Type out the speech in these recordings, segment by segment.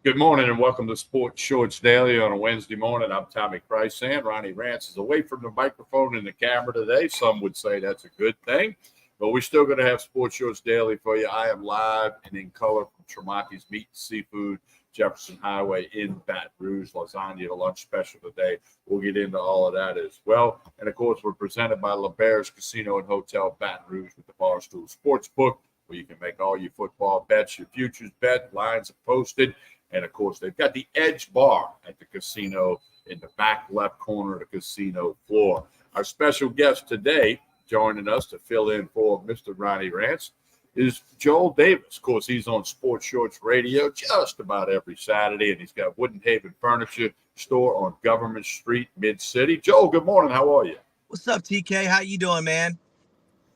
Good morning and welcome to Sports Shorts Daily on a Wednesday morning. I'm Tommy Price and Ronnie Rance is away from the microphone and the camera today. Some would say that's a good thing, but we're still going to have Sports Shorts Daily for you. I am live and in color from Tremonti's Meat and Seafood, Jefferson Highway in Baton Rouge. Lasagna lunch special today. We'll get into all of that as well. And of course, we're presented by LeBear's Casino and Hotel Baton Rouge with the Barstool Sportsbook, where you can make all your football bets, your futures bet, lines are posted. And of course, they've got the Edge Bar at the casino in the back left corner of the casino floor. Our special guest today, joining us to fill in for Mr. Ronnie Rance, is Joel Davis. Of course, he's on Sports Shorts Radio just about every Saturday, and he's got Wooden Haven Furniture Store on Government Street, Mid-City. Joel, good morning. How are you? What's up, TK? How you doing, man?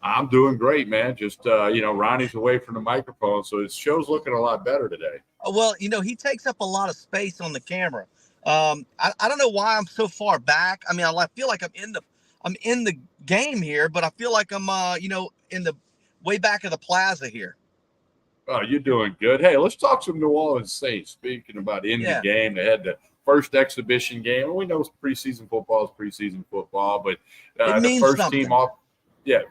I'm doing great, man. Just, Ronnie's away from the microphone, so his show's looking a lot better today. Well, he takes up a lot of space on the camera. I don't know why I'm so far back. I mean, I feel like I'm in the game here, but I feel like I'm, in the way back of the plaza here. Oh, you're doing good. Hey, let's talk some New Orleans Saints. Speaking about in the game, they had the first exhibition game, and we know preseason football is preseason football, but the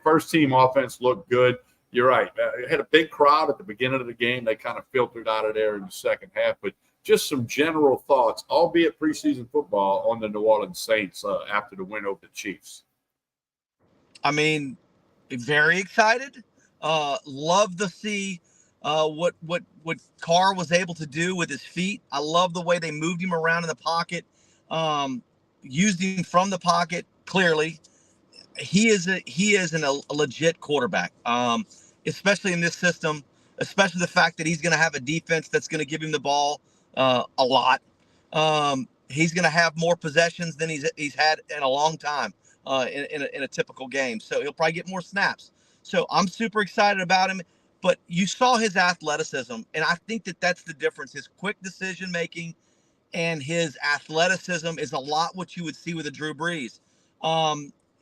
first team offense looked good. You're right. It had a big crowd at the beginning of the game. They kind of filtered out of there in the second half. But just some general thoughts, albeit preseason football, on the New Orleans Saints after the win over the Chiefs. I mean, very excited. Love to see what Carr was able to do with his feet. I love the way they moved him around in the pocket, used him from the pocket. Clearly, he is a legit quarterback, especially in this system, especially the fact that he's going to have a defense that's going to give him the ball a lot. He's going to have more possessions than he's had in a long time in a typical game. So he'll probably get more snaps. So I'm super excited about him. But you saw his athleticism, and I think that's the difference. His quick decision making and his athleticism is a lot what you would see with a Drew Brees.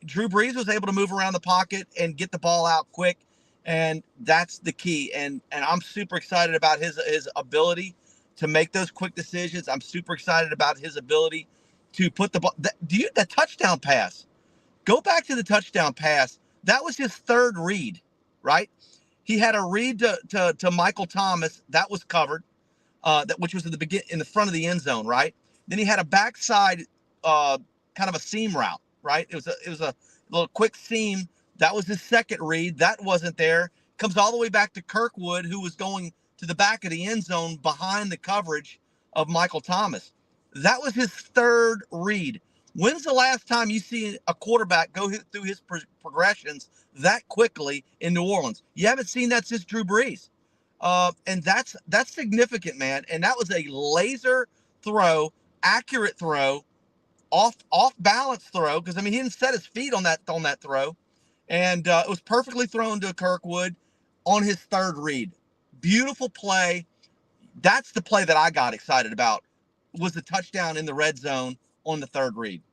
Drew Brees was able to move around the pocket and get the ball out quick, and that's the key. And I'm super excited about his ability to make those quick decisions. I'm super excited about his ability to put the ball. The touchdown pass. Go back to the touchdown pass. That was his third read, right? He had a read to Michael Thomas that was covered, which was in the front of the end zone, right? Then he had a backside kind of a seam route. Right. It was a little quick seam. That was his second read. That wasn't there. Comes all the way back to Kirkwood, who was going to the back of the end zone behind the coverage of Michael Thomas. That was his third read. When's the last time you see a quarterback go through his progressions that quickly in New Orleans? You haven't seen that since Drew Brees. And that's significant, man. And that was a laser throw, accurate throw. Off balance throw, because I mean he didn't set his feet on that throw, and it was perfectly thrown to Kirkwood on his third read. Beautiful play. That's the play that I got excited about, was the touchdown in the red zone on the third read.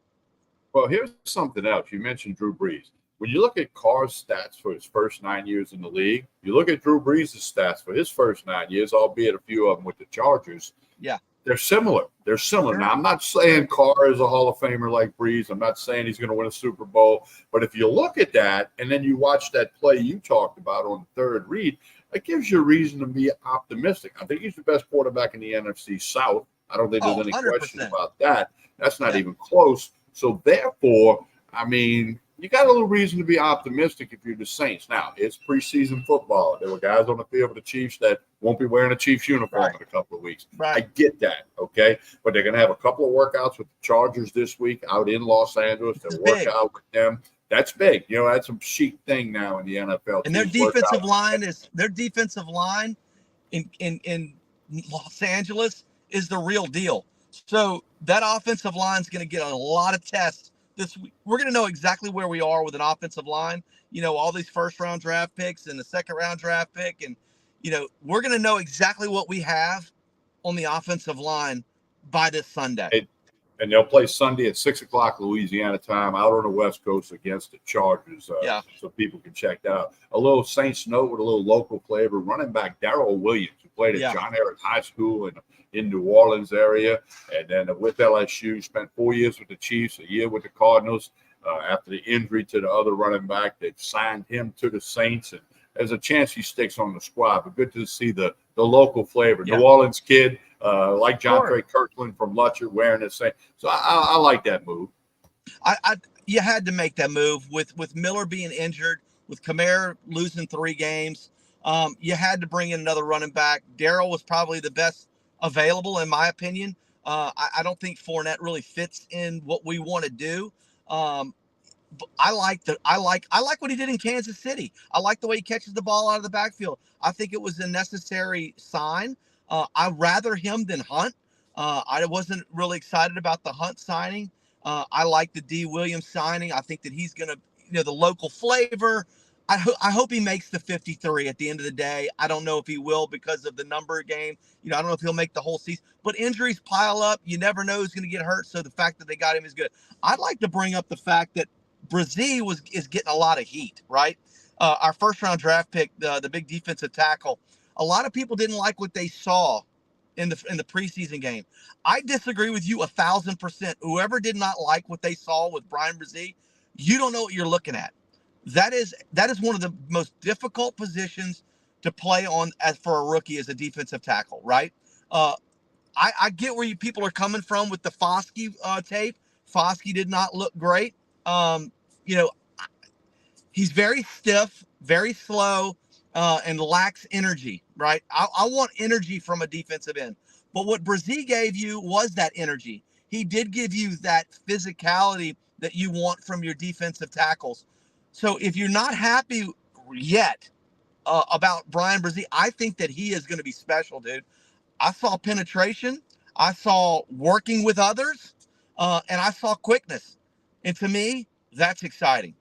Well, here's something else. You mentioned Drew Brees. When you look at Carr's stats for his first 9 years in the league, you look at Drew Brees' stats for his first 9 years, albeit a few of them with the Chargers. Yeah. They're similar. Sure. Now, I'm not saying Carr is a Hall of Famer like Brees. I'm not saying he's going to win a Super Bowl. But if you look at that and then you watch that play you talked about on the third read, that gives you a reason to be optimistic. I think he's the best quarterback in the NFC South. I don't think there's any 100%. question about that. That's not even close. So, therefore, I mean, you got a little reason to be optimistic if you're the Saints. Now, it's preseason football. There were guys on the field with the Chiefs that won't be wearing a Chiefs uniform in a couple of weeks. Right. I get that, okay? But they're going to have a couple of workouts with the Chargers this week out in Los Angeles. They'll work out with them. That's big. That's a chic thing now in the NFL. And their defensive line in Los Angeles is the real deal. So that offensive line is going to get a lot of tests this week. We're going to know exactly where we are with an offensive line. All these first-round draft picks and the second-round draft pick. And, we're going to know exactly what we have on the offensive line by this Sunday. And they'll play Sunday at 6 o'clock Louisiana time out on the West Coast against the Chargers. So people can check that out. A little Saints note with a little local flavor. Running back Darrell Williams, who played at John Ehret High School in New Orleans area, and then with LSU, spent 4 years with the Chiefs, a year with the Cardinals. After the injury to the other running back, they've signed him to the Saints, and there's a chance he sticks on the squad. But good to see the local flavor. New Orleans kid, like John Trey Kirkland from Lutcher, wearing the same. So I like that move. You had to make that move with Miller being injured, with Kamara losing 3 games. You had to bring in another running back. Darrell was probably the best available, in my opinion. I don't think Fournette really fits in what we want to do. But I like what he did in Kansas City. I like the way he catches the ball out of the backfield. I think it was a necessary sign. I'd rather him than Hunt. I wasn't really excited about the Hunt signing. I like the D. Williams signing. I think that he's going to, the local flavor. I hope he makes the 53 at the end of the day. I don't know if he will because of the number game. I don't know if he'll make the whole season. But injuries pile up. You never know who's going to get hurt. So the fact that they got him is good. I'd like to bring up the fact that Brazee is getting a lot of heat, right? Our first-round draft pick, the big defensive tackle. A lot of people didn't like what they saw in the preseason game. I disagree with you 1,000%. Whoever did not like what they saw with Bryan Bresee, you don't know what you're looking at. That is one of the most difficult positions to play on as for a rookie as a defensive tackle, right? I get where people are coming from with the Foskey tape. Foskey did not look great. He's very stiff, very slow, and lacks energy, right? I want energy from a defensive end. But what Bresee gave you was that energy. He did give you that physicality that you want from your defensive tackles. So if you're not happy yet about Bryan Bresee, I think that he is going to be special, dude. I saw penetration. I saw working with others, and I saw quickness. And to me, that's exciting.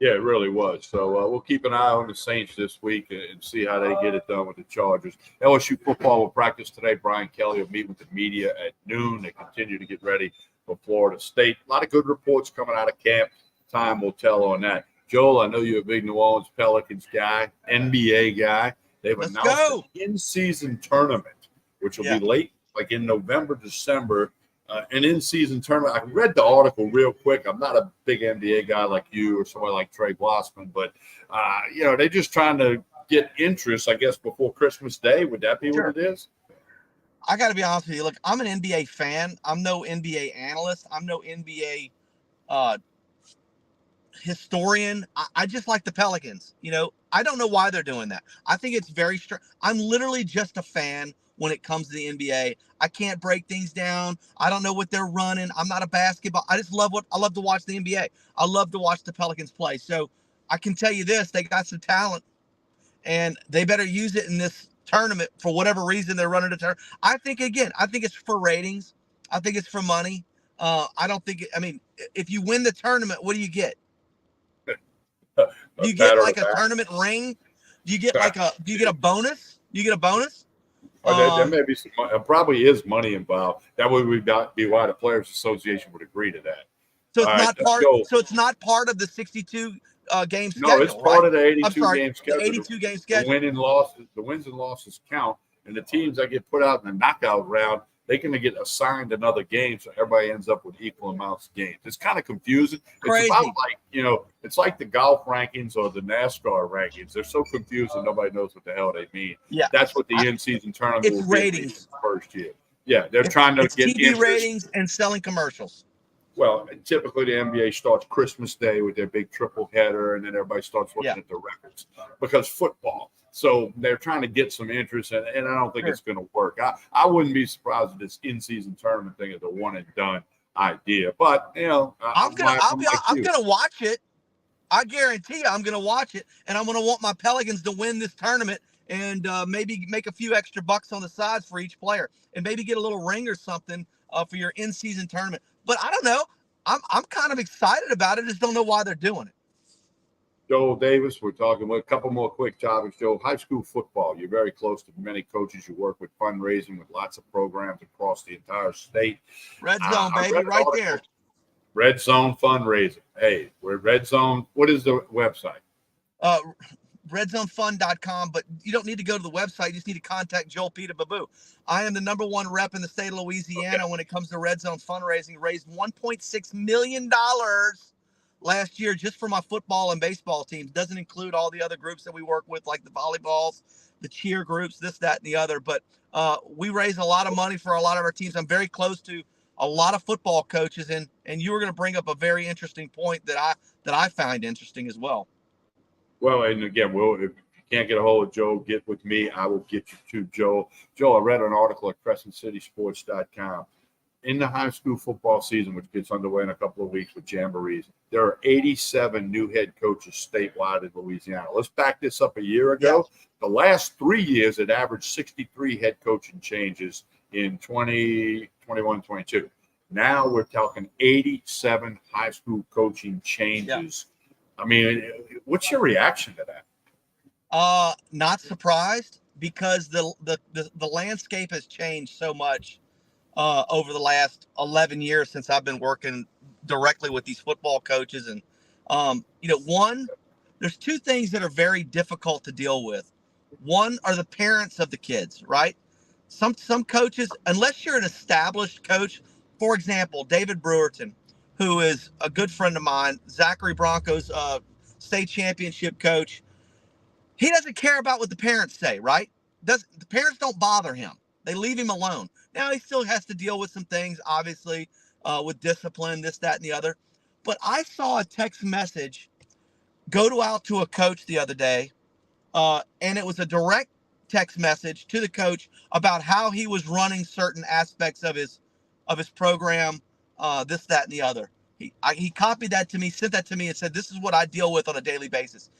Yeah, it really was. So we'll keep an eye on the Saints this week and see how they get it done with the Chargers. LSU football will practice today. Brian Kelly will meet with the media at noon. They continue to get ready for Florida State. A lot of good reports coming out of camp. Time will tell on that. Joel, I know you're a big New Orleans Pelicans guy, NBA guy. They've announced an in-season tournament, which will be late, like in November, December. An in-season tournament. I read the article real quick. I'm not a big NBA guy like you or somebody like Trey Blossman, but they're just trying to get interest, I guess, before Christmas Day. Would that be what it is? I got to be honest with you. Look, I'm an NBA fan. I'm no NBA analyst. I'm no NBA historian. I just like the Pelicans. I don't know why they're doing that. I think it's very strange. I'm literally just a fan when it comes to the NBA. I can't break things down. I don't know what they're running. I'm not a basketball. I love to watch the NBA. I love to watch the Pelicans play. So I can tell you this, they got some talent and they better use it in this tournament for whatever reason they're running a tournament. I think it's for ratings. I think it's for money. If you win the tournament, what do you get? Do you get like a tournament ring? Do you get do you get a bonus? Do you get a bonus? There may be some, probably is money involved. That would be why the Players Association would agree to that. So it's not part of the 62 game schedule. No, it's part of the 82 game schedule. The 82 game schedule. The wins and losses count, and the teams that get put out in the knockout round, they're going to get assigned another game, so everybody ends up with equal amounts of games. It's kind of confusing. Crazy. It's about it's like the golf rankings or the NASCAR rankings. They're so confusing, nobody knows what the hell they mean. Yeah, that's what the in-season tournament it's ratings first year. Yeah, they're trying to get TV ratings and selling commercials. Well, typically the NBA starts Christmas Day with their big triple header, and then everybody starts looking at the records because football. So they're trying to get some interest, and I don't think it's going to work. I wouldn't be surprised if this in-season tournament thing is a one-and-done idea. But I'm gonna watch it. I guarantee you, I'm gonna watch it, and I'm gonna want my Pelicans to win this tournament, and maybe make a few extra bucks on the sides for each player, and maybe get a little ring or something for your in-season tournament. But I don't know. I'm kind of excited about it. I just don't know why they're doing it. Joel Davis. We're talking about a couple more quick topics. Joe, high school football. You're very close to many coaches. You work with fundraising with lots of programs across the entire state. Red Zone, I baby, read an right article, there. Red Zone fundraising. Hey, we're Red Zone. What is the website? RedZoneFund.com, but you don't need to go to the website. You just need to contact Joel Peter Babu. I am the #1 rep in the state of Louisiana when it comes to Red Zone fundraising. Raised $1.6 million last year just for my football and baseball teams. Doesn't include all the other groups that we work with, like the volleyballs, the cheer groups, this, that, and the other. But we raise a lot of money for a lot of our teams. I'm very close to a lot of football coaches, and you were going to bring up a very interesting point that I find interesting as well. Well, and again, if you can't get a hold of Joe, get with me. I will get you to Joe. Joe, I read an article at CrescentCitySports.com. In the high school football season, which gets underway in a couple of weeks with jamborees, there are 87 new head coaches statewide in Louisiana. Let's back this up a year ago. Yeah. The last 3 years, it averaged 63 head coaching changes in 2021, 22. Now we're talking 87 high school coaching changes. Yeah. I mean, what's your reaction to that? Not surprised, because the landscape has changed so much over the last 11 years since I've been working directly with these football coaches. And there's two things that are very difficult to deal with. One are the parents of the kids, right? Some coaches, unless you're an established coach, for example, David Brewerton, who is a good friend of mine, Zachary Broncos state championship coach. He doesn't care about what the parents say, right? The parents don't bother him. They leave him alone. Now, he still has to deal with some things, obviously, with discipline, this, that, and the other. But I saw a text message go out to a coach the other day, and it was a direct text message to the coach about how he was running certain aspects of his program, this, that, and the other. He copied that to me, sent that to me, and said, this is what I deal with on a daily basis.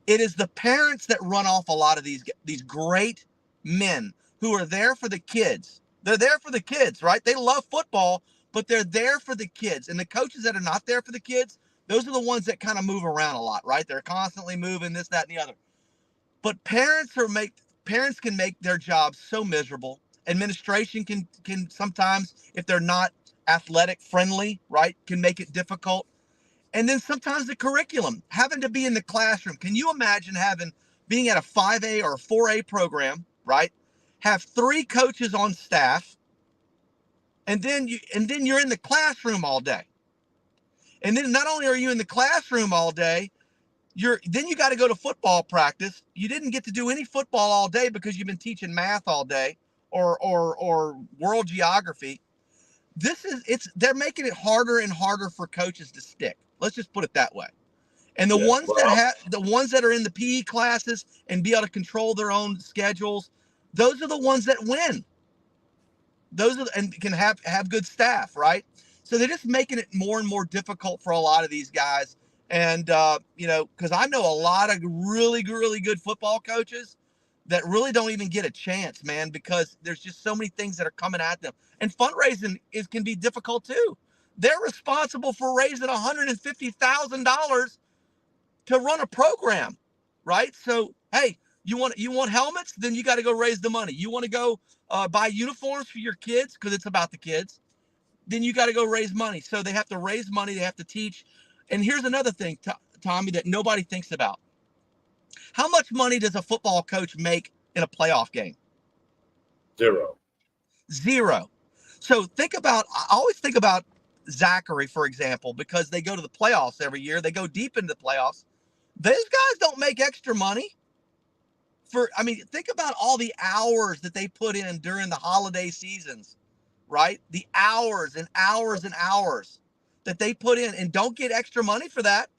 It is the parents that run off a lot of these great men who are there for the kids. They're there for the kids, right? They love football, but they're there for the kids. And the coaches that are not there for the kids, those are the ones that kind of move around a lot, right? They're constantly moving, this, that, and the other. But parents can make their jobs so miserable. Administration can sometimes, if they're not athletic friendly, right, can make it difficult. And then sometimes the curriculum, having to be in the classroom. Can you imagine being at a 5A or a 4A program, right? Have 3 coaches on staff, and then you're in the classroom all day. And then not only are you in the classroom all day, then you got to go to football practice. You didn't get to do any football all day because you've been teaching math all day or world geography. They're making it harder and harder for coaches to stick. Let's just put it that way. And the ones that are in the PE classes and be able to control their own schedules, those are the ones that win. And can have good staff, right? So they're just making it more and more difficult for a lot of these guys. And because I know a lot of really, really good football coaches that really don't even get a chance, man, because there's just so many things that are coming at them. And fundraising can be difficult too. They're responsible for raising $150,000 to run a program, right? So, hey, you want helmets? Then you got to go raise the money. You want to go buy uniforms for your kids because it's about the kids? Then you got to go raise money. So they have to raise money. They have to teach. And here's another thing, Tommy, that nobody thinks about. How much money does a football coach make in a playoff game? Zero. So I always think about Zachary, for example, because they go to the playoffs every year. They go deep into the playoffs. Those guys don't make extra money. Think about all the hours that they put in during the holiday seasons, right? The hours and hours and hours that they put in and don't get extra money for that.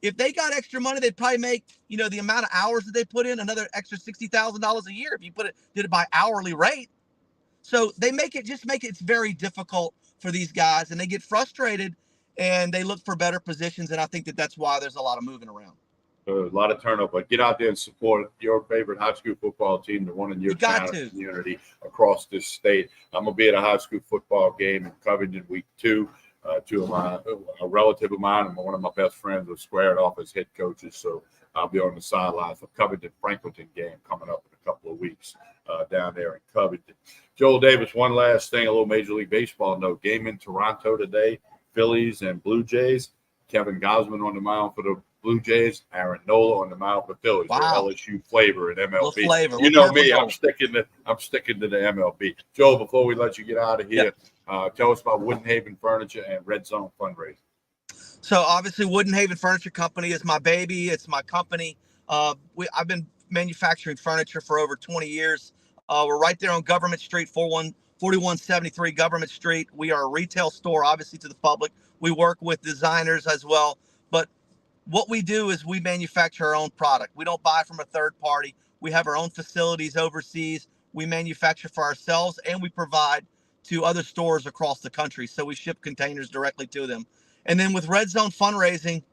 If they got extra money, they'd probably make, the amount of hours that they put in, another extra $60,000 a year if you did it by hourly rate. So they make it's very difficult for these guys, and they get frustrated and they look for better positions. And I think that's why there's a lot of moving around. A lot of turnover. But get out there and support your favorite high school football team, the one in your town community across this state. I'm going to be at a high school football game in Covington week 2. Two of a relative of mine and one of my best friends are squared off as head coaches. So I'll be on the sidelines for Covington Franklinton game coming up in a couple of weeks down there in Covington. Joel Davis, one last thing, a little Major League Baseball note. Game in Toronto today, Phillies and Blue Jays. Kevin Gausman on the mound for the Blue Jays, Aaron Nola on the mound for the Phillies. Wow. LSU flavor in MLB. Flavor. You know me, I'm sticking to the MLB. Joel, before we let you get out of here, tell us about Wooden Haven Furniture and Red Zone Fundraising. So obviously, Wooden Haven Furniture Company is my baby. It's my company. I've been manufacturing furniture for over 20 years. We're right there on Government Street, 4173 Government Street. We are a retail store, obviously, to the public. We work with designers as well. But what we do is we manufacture our own product. We don't buy from a third party. We have our own facilities overseas. We manufacture for ourselves, and we provide to other stores across the country. So we ship containers directly to them. And then with Red Zone Fundraising,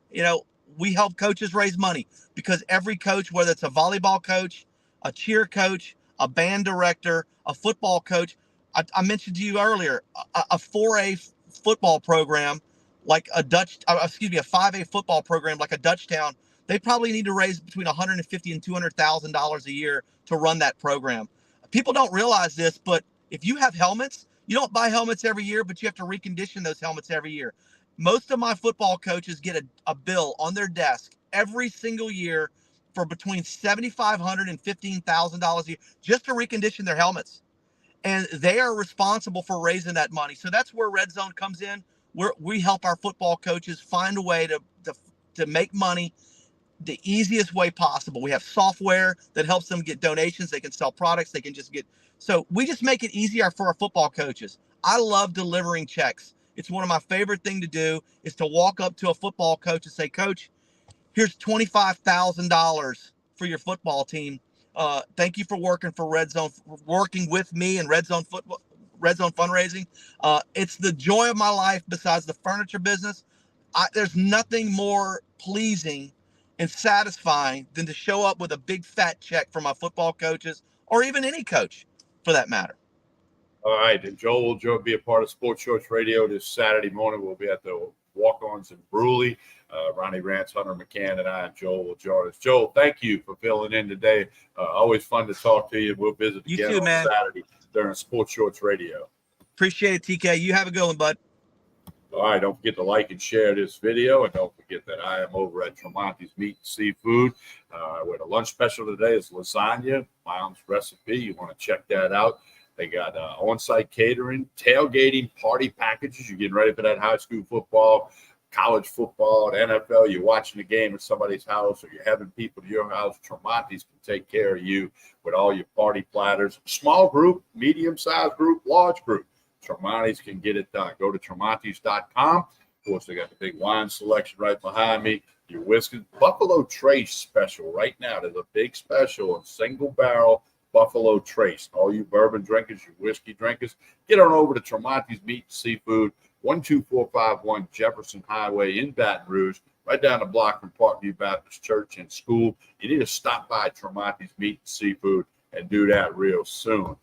we help coaches raise money, because every coach, whether it's a volleyball coach, a cheer coach, a band director, a football coach, I mentioned to you earlier, a 4A football program like a 5A football program like a Dutchtown, they probably need to raise between $150,000 and $200,000 a year to run that program. People don't realize this, but if you have helmets, you don't buy helmets every year, but you have to recondition those helmets every year. Most of my football coaches get a bill on their desk every single year for between $7,500 and $15,000 a year just to recondition their helmets. And they are responsible for raising that money. So that's where Red Zone comes in. We help our football coaches find a way to make money the easiest way possible. We have software that helps them get donations. They can sell products. They can so we just make it easier for our football coaches. I love delivering checks. It's one of my favorite things to do is to walk up to a football coach and say, Coach, here's $25,000 for your football team. Thank you for working for Red Zone, working with me and Red Zone Fundraising. It's the joy of my life besides the furniture business. There's nothing more pleasing and satisfying than to show up with a big fat check for my football coaches, or even any coach for that matter. All right, and Joel will be a part of Sports Shorts Radio this Saturday morning. We'll be at the Walk-Ons in Brewley. Ronnie Rance, Hunter McCann, and I and Joel will join us. Joel, thank you for filling in today. Always fun to talk to you. We'll visit again on Saturday during Sports Shorts Radio. Appreciate it, TK. You have a good one, bud. All right, don't forget to like and share this video, and don't forget that I am over at Tremonti's Meat and Seafood. Where the lunch special today is lasagna, mom's recipe. You want to check that out. They got on-site catering, tailgating, party packages. You're getting ready for that high school football, college football, NFL. You're watching the game at somebody's house, or you're having people to your house. Tremonti's can take care of you with all your party platters. Small group, medium-sized group, large group. Tremonti's can get it done. Go to tremontis.com. Of course, they got the big wine selection right behind me. Your whiskey. Buffalo Trace special right now. There's a big special on single barrel Buffalo Trace. All you bourbon drinkers, you whiskey drinkers, get on over to Tremonti's Meat and Seafood, 12451 Jefferson Highway in Baton Rouge, right down the block from Parkview Baptist Church and School. You need to stop by Tremonti's Meat and Seafood and do that real soon.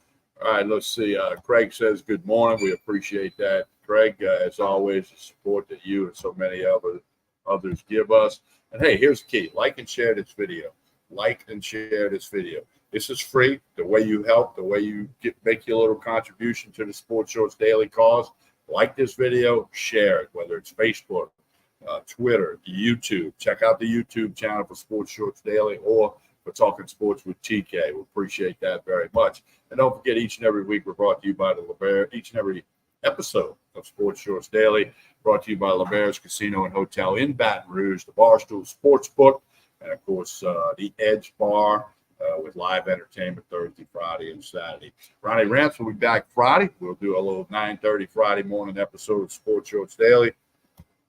All right, let's see. Craig says good morning. We appreciate that, Craig. As always, the support that you and so many others give us. And hey, here's the key. Like and share this video. Like and share this video. This is free. The way you help, the way you make your little contribution to the Sports Shorts Daily cause. Like this video, share it, whether it's Facebook, Twitter, YouTube. Check out the YouTube channel for Sports Shorts Daily or for Talking Sports with TK. We appreciate that very much. And don't forget, each and every week we're brought to you by the LeBaire. Each and every episode of Sports Shorts Daily brought to you by LeBaire's Casino and Hotel in Baton Rouge, the Barstool Sportsbook, and of course the Edge Bar. With live entertainment Thursday, Friday, and Saturday. Ronnie Rance will be back Friday. We'll do a little 9:30 Friday morning episode of Sports Shorts Daily.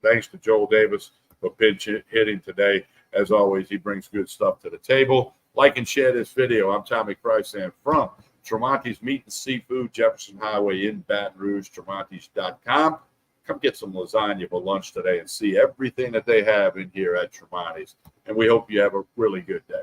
Thanks to Joel Davis for pinch hitting today. As always, he brings good stuff to the table. Like and share this video. I'm Tommy Krysan from Tremonti's Meat and Seafood, Jefferson Highway in Baton Rouge, Tremontis.com. Come get some lasagna for lunch today and see everything that they have in here at Tremonti's. And we hope you have a really good day.